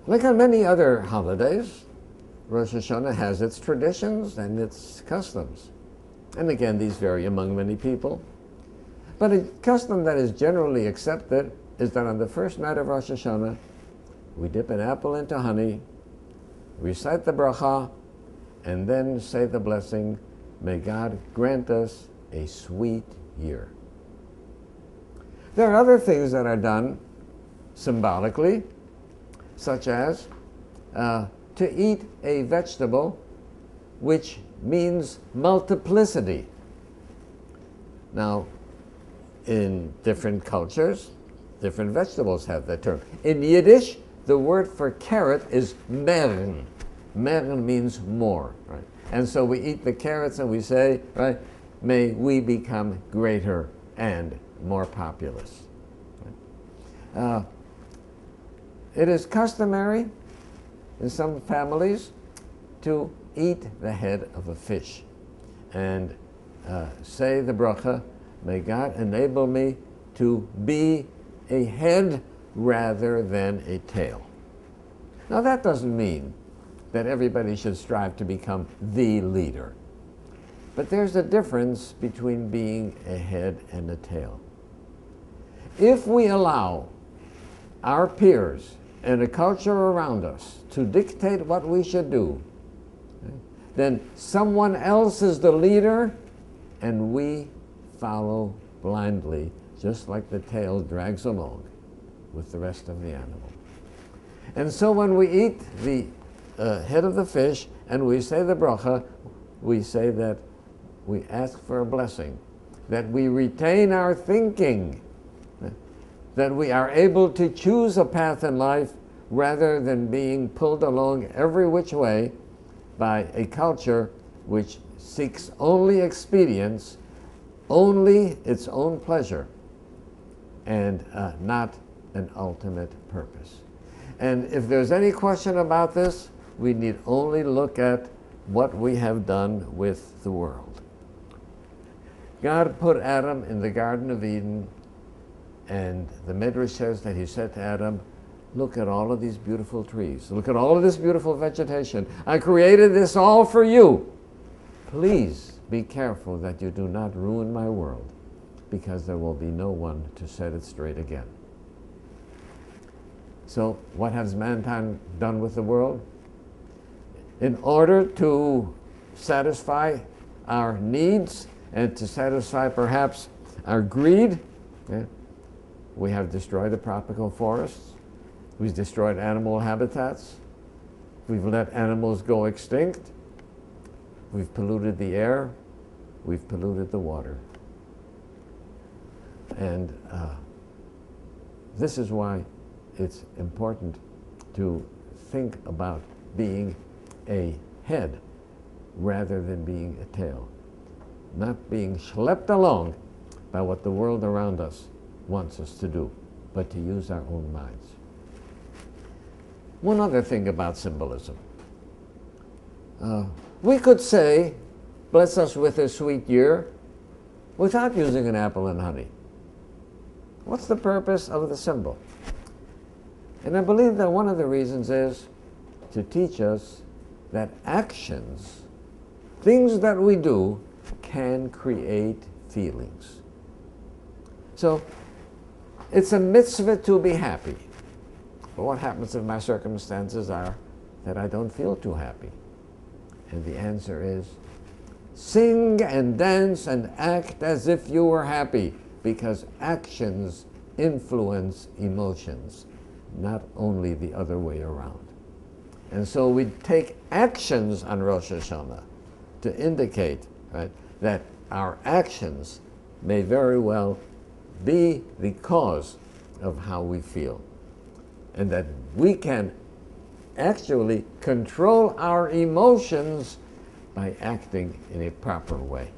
Like on many other holidays, Rosh Hashanah has its traditions and its customs. And again, these vary among many people. But a custom that is generally accepted is that on the first night of Rosh Hashanah, we dip an apple into honey, recite the bracha, and then say the blessing, may God grant us a sweet year. There are other things that are done symbolically, such as to eat a vegetable which means multiplicity. Now, in different cultures, different vegetables have that term. In Yiddish, the word for carrot is mern. Mern means more, right? And so we eat the carrots and we say, right, may we become greater and more populous. Right? It is customary in some families to eat the head of a fish and say the bracha, may God enable me to be a head rather than a tail. Now that doesn't mean that everybody should strive to become the leader. But there's a difference between being a head and a tail. If we allow our peers and the culture around us to dictate what we should do, then someone else is the leader and we follow blindly, just like the tail drags along with the rest of the animal. And so when we eat the head of the fish and we say the bracha, we say that we ask for a blessing, that we retain our thinking, that we are able to choose a path in life rather than being pulled along every which way by a culture which seeks only expedience, only its own pleasure, and not an ultimate purpose. And if there's any question about this, we need only look at what we have done with the world. God put Adam in the Garden of Eden, and the Midrash says that he said to Adam, look at all of these beautiful trees. Look at all of this beautiful vegetation. I created this all for you. Please be careful that you do not ruin my world, because there will be no one to set it straight again. So what has mankind done with the world? In order to satisfy our needs and to satisfy perhaps our greed, we have destroyed the tropical forests. We've destroyed animal habitats. We've let animals go extinct. We've polluted the air. We've polluted the water. And this is why it's important to think about being a head rather than being a tail. Not being schlepped along by what the world around us wants us to do, but to use our own minds. One other thing about symbolism. We could say, bless us with a sweet year, without using an apple and honey. What's the purpose of the symbol? And I believe that one of the reasons is to teach us that actions, things that we do, can create feelings. So, it's a mitzvah to be happy. But what happens if my circumstances are that I don't feel too happy? And the answer is, sing and dance and act as if you were happy, because actions influence emotions, not only the other way around. And so we take actions on Rosh Hashanah to indicate, right, that our actions may very well be the cause of how we feel, and that we can actually control our emotions by acting in a proper way.